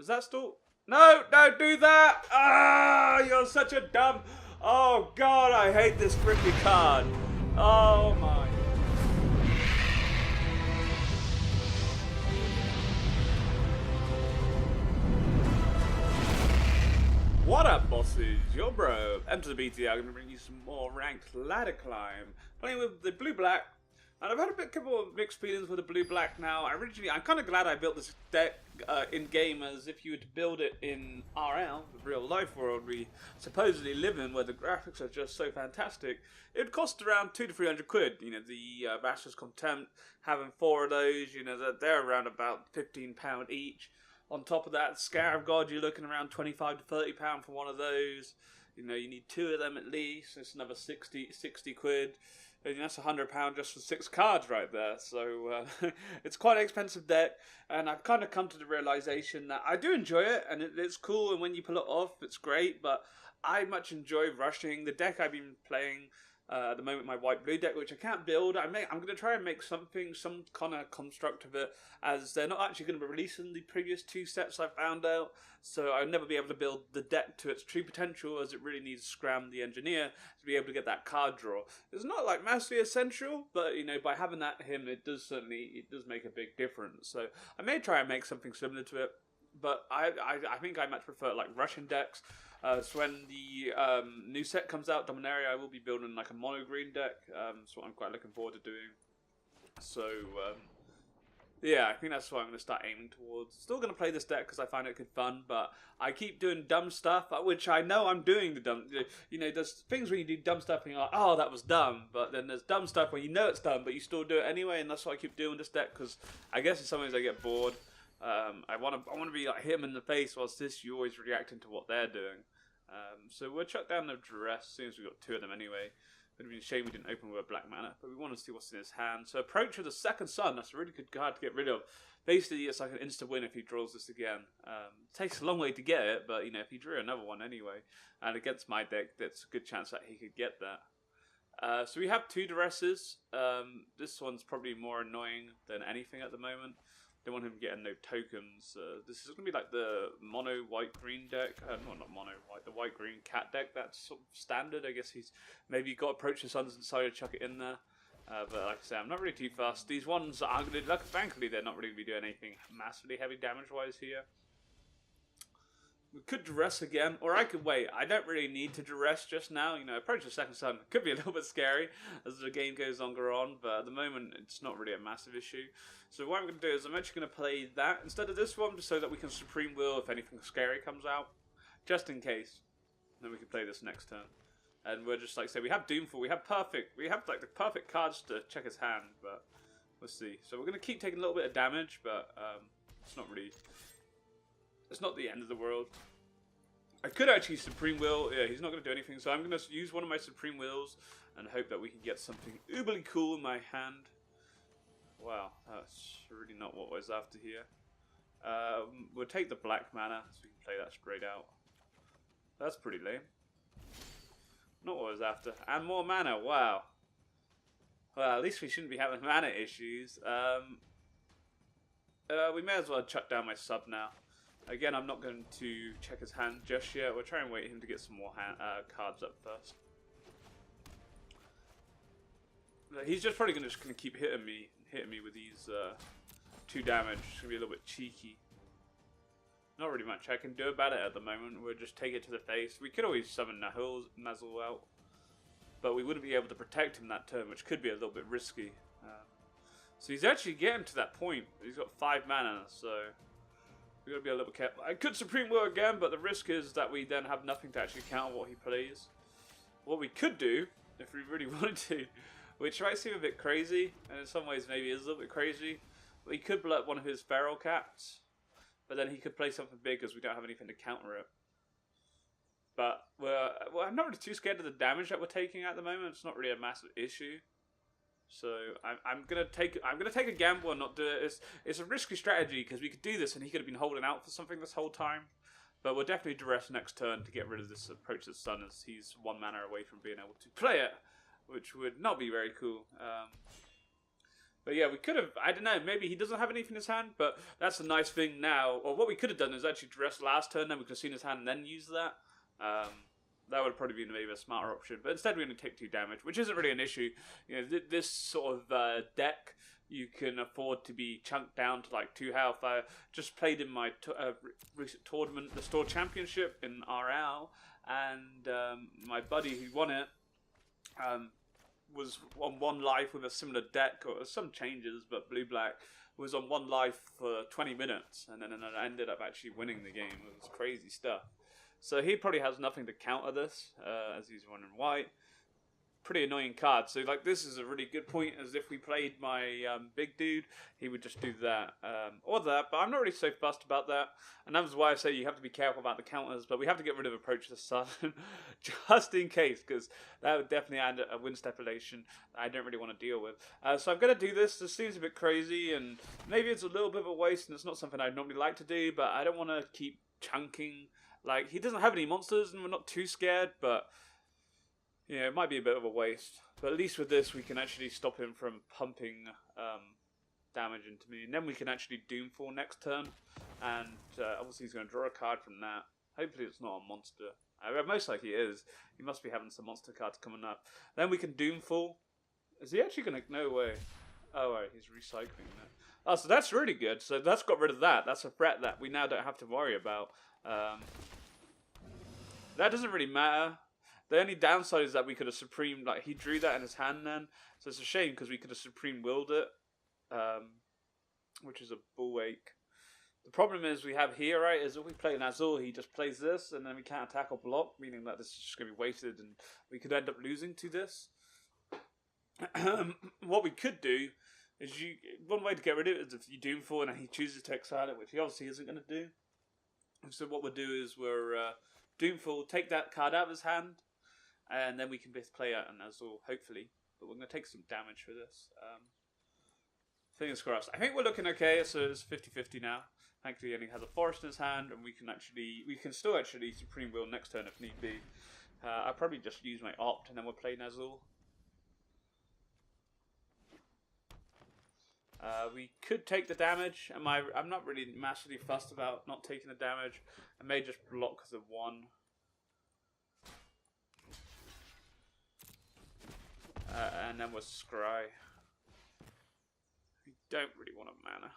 Is that still... No, don't do that! Ah, you're such a dumb... Oh god, I hate this freaking card. Oh my... What up, bosses? Your bro. Enter the BT. I'm going to bring you some more ranked ladder climb. Playing with the blue-black. And I've had a couple of mixed feelings with the blue-black now. I'm kind of glad I built this deck in-game, as if you were to build it in RL, the real-life world we supposedly live in, where the graphics are just so fantastic. It would cost around 200 to 300 quid. You know, the Master's Contempt, having 4 of those, you know, they're around about £15 each. On top of that, Scarab God, you're looking around £25 to £30 for one of those. You know, you need 2 of them at least. It's another 60 quid. And that's £100 just for 6 cards right there. So it's quite an expensive deck. And I've kind of come to the realization that I do enjoy it, and it's cool. And when you pull it off, it's great. But I much enjoy rushing. The deck I've been playing at the moment, my white-blue deck, which I can't build. I'm going to try and make some kind of construct of it, as they're not actually going to be releasing the previous 2 sets I found out, so I'll never be able to build the deck to its true potential, as it really needs Scram the Engineer to be able to get that card draw. It's not like massively essential, but you know, by having that him, it does make a big difference. So I may try and make something similar to it, but I think I much prefer like Russian decks. So when the new set comes out, Dominaria, I will be building like a mono green deck. So I'm quite looking forward to doing. So yeah, I think that's what I'm going to start aiming towards. Still going to play this deck because I find it good fun, but I keep doing dumb stuff, which I know I'm doing the dumb. You know, there's things where you do dumb stuff and you're like, oh, that was dumb. But then there's dumb stuff where you know it's dumb, but you still do it anyway, and that's what I keep doing this deck, because I guess sometimes I get bored. I want to be like him in the face, whilst you always reacting to what they're doing. So we'll chuck down the Duress, as soon as we've got 2 of them anyway. It would have been a shame we didn't open with a black mana, but we want to see what's in his hand. So Approach of the Second Sun, that's a really good card to get rid of. Basically, it's like an insta win if he draws this again. It takes a long way to get it, but you know, if he drew another one anyway, and against my deck, that's a good chance that he could get that. So we have 2 Duresses. This one's probably more annoying than anything at the moment. Don't want him getting no tokens. This is going to be like the mono white-green deck. No, not mono white, the white-green cat deck. That's sort of standard. I guess he's maybe got Approach the Suns and decided to chuck it in there. But like I say, I'm not really too fast. These ones are going to, thankfully, they're not really going to be doing anything massively heavy damage-wise here. We could Duress again, or I could wait. I don't really need to Duress just now. You know, Approach the Second Sun could be a little bit scary as the game goes longer on, but at the moment, it's not really a massive issue. So what I'm going to do is I'm actually going to play that instead of this one, just so that we can Supreme Will if anything scary comes out, just in case. Then we can play this next turn. And we're just like, say, we have Doomfall, we have like the perfect cards to check his hand, but we'll see. So we're going to keep taking a little bit of damage, but it's not really... It's not the end of the world. I could actually Supreme Will. Yeah, he's not going to do anything. So I'm going to use one of my Supreme Wills and hope that we can get something uberly cool in my hand. Wow, that's really not what I was after here. We'll take the black mana so we can play that straight out. That's pretty lame. Not what I was after. And more mana, wow. Well, at least we shouldn't be having mana issues. We may as well chuck down my sub now. Again, I'm not going to check his hand just yet. We'll try and wait him to get some more cards up first. He's just probably going to keep hitting me with these 2 damage. It's going to be a little bit cheeky. Not really much I can do about it at the moment. We'll just take it to the face. We could always summon Nezahal out, but we wouldn't be able to protect him that turn, which could be a little bit risky. So he's actually getting to that point. He's got 5 mana, so... We've got to be a little bit careful. I could Supreme Will again, but the risk is that we then have nothing to actually counter what he plays. What we could do, if we really wanted to, which might seem a bit crazy, and in some ways maybe is a little bit crazy, we could blow up one of his Feral Cats, but then he could play something big because we don't have anything to counter it. But I'm not really too scared of the damage that we're taking at the moment. It's not really a massive issue. So I'm gonna take a gamble and not do it. It's a risky strategy because we could do this and he could have been holding out for something this whole time. But we'll definitely Duress next turn to get rid of this Approach the Sun, as he's 1 mana away from being able to play it, which would not be very cool. But yeah, we could have, I don't know, maybe he doesn't have anything in his hand, but that's a nice thing now. Or what we could have done is actually dress last turn, then we could have seen his hand and then use that. That would have probably been maybe a smarter option. But instead we only take 2 damage, which isn't really an issue. You know, this sort of deck, you can afford to be chunked down to like 2 health. I just played in my recent tournament, the Store Championship in RL, and my buddy who won it, was on 1 life with a similar deck, or some changes, but blue-black was on 1 life for 20 minutes, and then I ended up actually winning the game. It was crazy stuff. So he probably has nothing to counter this, as he's running white. Pretty annoying card. So like this is a really good point, as if we played my big dude, he would just do that or that. But I'm not really so fussed about that, and that's why I say you have to be careful about the counters. But we have to get rid of approach this sun, just in case, because that would definitely add a win stipulation I don't really want to deal with. So I'm gonna do this. This seems a bit crazy, and maybe it's a little bit of a waste, and it's not something I'd normally like to do. But I don't want to keep chunking. Like he doesn't have any monsters, and we're not too scared, but. Yeah, it might be a bit of a waste, but at least with this we can actually stop him from pumping damage into me, and then we can actually Doomfall next turn, and obviously he's going to draw a card from that. Hopefully it's not a monster. Most likely it is. He must be having some monster cards coming up. Then we can Doomfall. Is he actually going to... No way. Oh, right, he's recycling that. Oh, so that's really good. So that's got rid of that. That's a threat that we now don't have to worry about. That doesn't really matter. The only downside is that we could have Supreme, like, he drew that in his hand then. So it's a shame, because we could have Supreme Willed it. Which is a bull ache. The problem is we have here, right, is if we play Nezahal, he just plays this, and then we can't attack or block, meaning that this is just going to be wasted, and we could end up losing to this. What we could do is one way to get rid of it is if you Doomfall and he chooses to exile it, which he obviously isn't going to do. So what we'll do is we're Doomfall, take that card out of his hand, and then we can both play out an Nezahal, hopefully. But we're going to take some damage for this. Fingers crossed. I think we're looking okay, so it's 50-50 now. Thankfully he only has a forest in his hand, and we can still actually Supreme Will next turn if need be. I'll probably just use my Opt, and then we'll play Nezahal. We could take the damage. I'm not really massively fussed about not taking the damage. I may just block the 1. And then we'll scry. We don't really want a mana.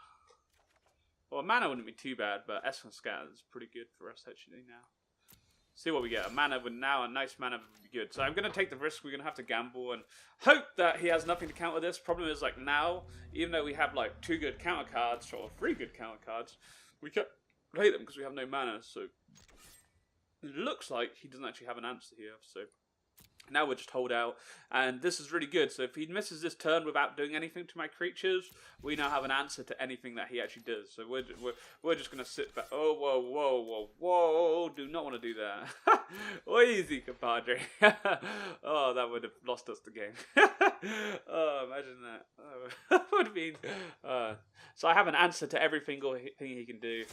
Well, a mana wouldn't be too bad, but Essence Scatter is pretty good for us actually now. See what we get. A mana with now, a nice mana would be good. So I'm going to take the risk. We're going to have to gamble and hope that he has nothing to counter this. Problem is, like, now, even though we have, like, 2 good counter cards, or 3 good counter cards, we can't play them because we have no mana. So it looks like he doesn't actually have an answer here. So now we'll just hold out, and this is really good. So if he misses this turn without doing anything to my creatures, we now have an answer to anything that he actually does. So we're just going to sit back. Oh, whoa, whoa, whoa, whoa. Do not want to do that. Oh, easy, compadre. Oh, that would have lost us the game. Oh, imagine that. Oh, that would mean... so I have an answer to every single thing he can do.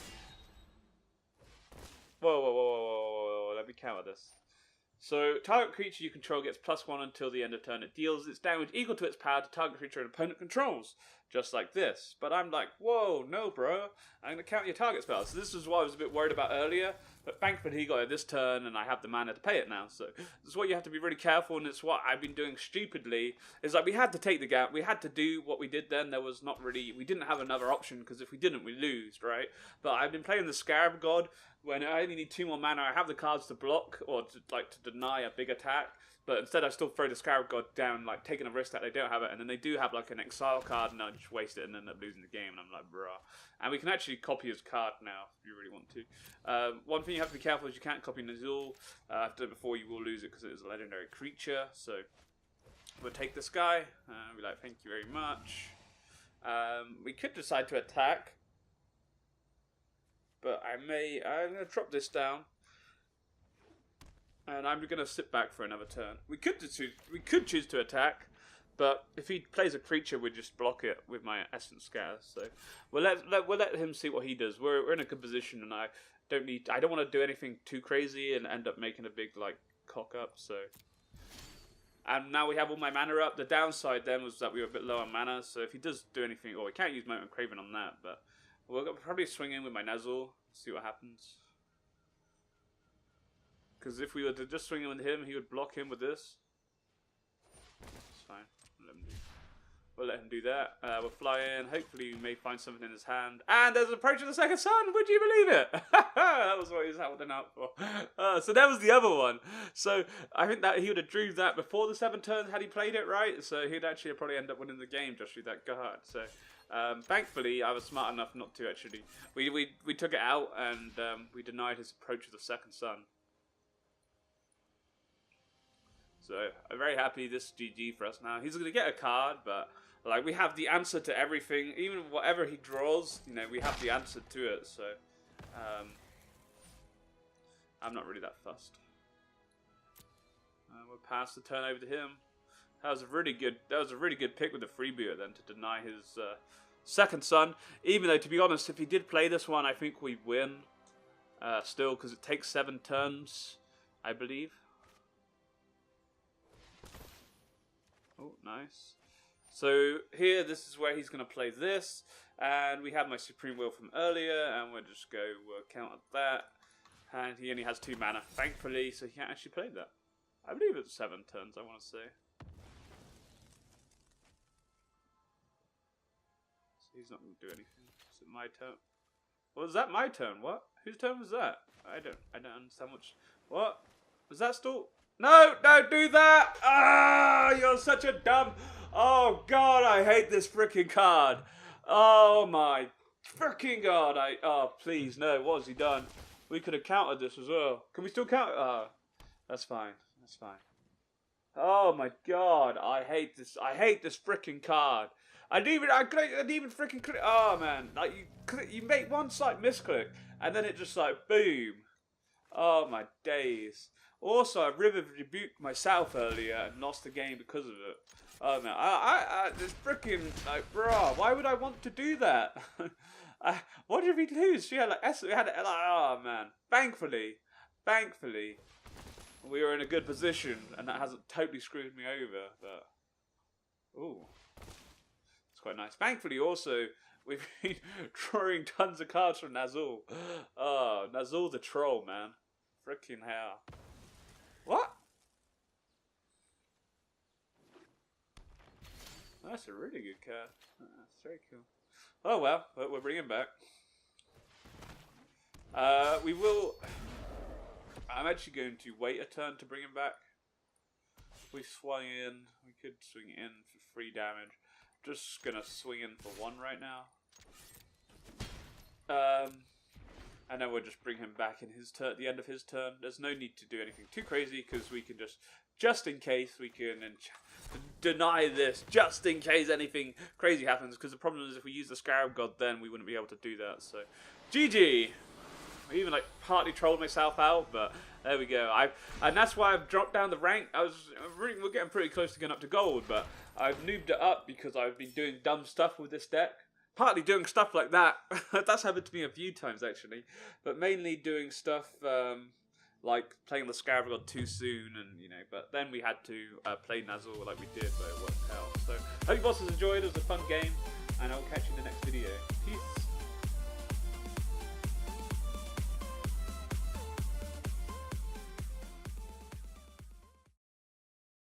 Whoa, whoa, whoa, whoa, whoa, whoa. Let me counter this. So, target creature you control gets +1 until the end of turn. It deals its damage equal to its power to target creature an opponent controls. Just like this. But I'm like, whoa, no bro. I'm going to count your target spell. So this is what I was a bit worried about earlier. But thankfully he got it this turn and I have the mana to pay it now. So this is what you have to be really careful, and it's what I've been doing stupidly. Is like we had to take the gap. We had to do what we did then. There was not really... We didn't have another option, because if we didn't, we lose, right? But I've been playing the Scarab God. When I only need 2 more mana, I have the cards to block or to deny a big attack. But instead, I still throw the Scarab God down, like taking a risk that they don't have it, and then they do have like an exile card, and I just waste it and end up losing the game. And I'm like, bruh. And we can actually copy his card now if you really want to. One thing you have to be careful is you can't copy Nezahal. I've done it before, you will lose it because it is a legendary creature. So we'll take this guy. Be like, thank you very much. We could decide to attack. But I'm going to drop this down, and I'm going to sit back for another turn. We could choose to attack, but if he plays a creature, we just block it with my Essence Scatter. So we'll let him see what he does. We're in a good position, and I don't want to do anything too crazy and end up making a big like cock up. So And now we have all my mana up. The downside then was that we were a bit low on mana, so if he does do anything, or we can't use Moment of Craven on that, but we'll probably swing in with my Nezahal, see what happens. Because if we were to just swing in with him, he would block him with this. It's fine. We'll let him do that. We'll fly in. Hopefully we may find something in his hand. And there's an approach of the second sun. Would you believe it? That was what he was holding out for. So that was the other one. So I think that he would have drew that before the 7 turns had he played it right. So he'd actually probably end up winning the game just through that guard. So thankfully I was smart enough not to actually. We took it out and we denied his approach of the second sun. So I'm very happy this is GG for us now. He's going to get a card, but like we have the answer to everything. Even whatever he draws, you know, we have the answer to it. So I'm not really that fussed. We'll pass the turn over to him. That was a really good pick with the freebooter then to deny his second son. Even though, to be honest, if he did play this one, I think we'd win still because it takes 7 turns, I believe. Oh, nice. So here, this is where he's going to play this, and we have my Supreme Will from earlier, and we'll just go counter that, and he only has 2 mana, thankfully, so he can't actually play that. I believe it's 7 turns, I want to say. So he's not going to do anything. Is it my turn? Was that my turn? What? Whose turn was that? I don't understand much. What? Was that still... No, don't do that! Ah, you're such a dumb... Oh, God, I hate this freaking card. Oh, my freaking God. Oh, please, no. What has he done? We could have countered this as well. Can we still counter? Oh, that's fine. That's fine. Oh, my God. I hate this. I hate this freaking card. I didn't even freaking click. Oh, man. Like, you make one slight misclick, and then it just like, boom. Oh, my days. Also, I river rebuked myself earlier and lost the game because of it. Oh man, this freaking like, bro, why would I want to do that? What did we lose? We had like oh man. Thankfully, we were in a good position, and that hasn't totally screwed me over. But ooh, it's quite nice. Thankfully, also we've been drawing tons of cards from Nezahal. Oh, Nezahal the troll, man. Freaking hell. What? That's a really good card. That's very cool. Oh well, but we'll bring him back. We will... I'm actually going to wait a turn to bring him back. If we swung in, we could swing in for 3 damage. Just gonna swing in for 1 right now. And then we'll just bring him back in his turn, at the end of his turn. There's no need to do anything too crazy because we can just in case, we can deny this, just in case anything crazy happens. Because the problem is if we use the Scarab God, then we wouldn't be able to do that. So, GG. I even like partly trolled myself out, but there we go. And that's why I've dropped down the rank. We're getting pretty close to getting up to gold, but I've noobed it up because I've been doing dumb stuff with this deck. Partly doing stuff like that. That's happened to me a few times actually, but mainly doing stuff like playing the Scarab God too soon, and you know. But then we had to play Nezahal like we did, but it worked out. So hope you bosses enjoyed. It was a fun game, and I'll catch you in the next video. Peace.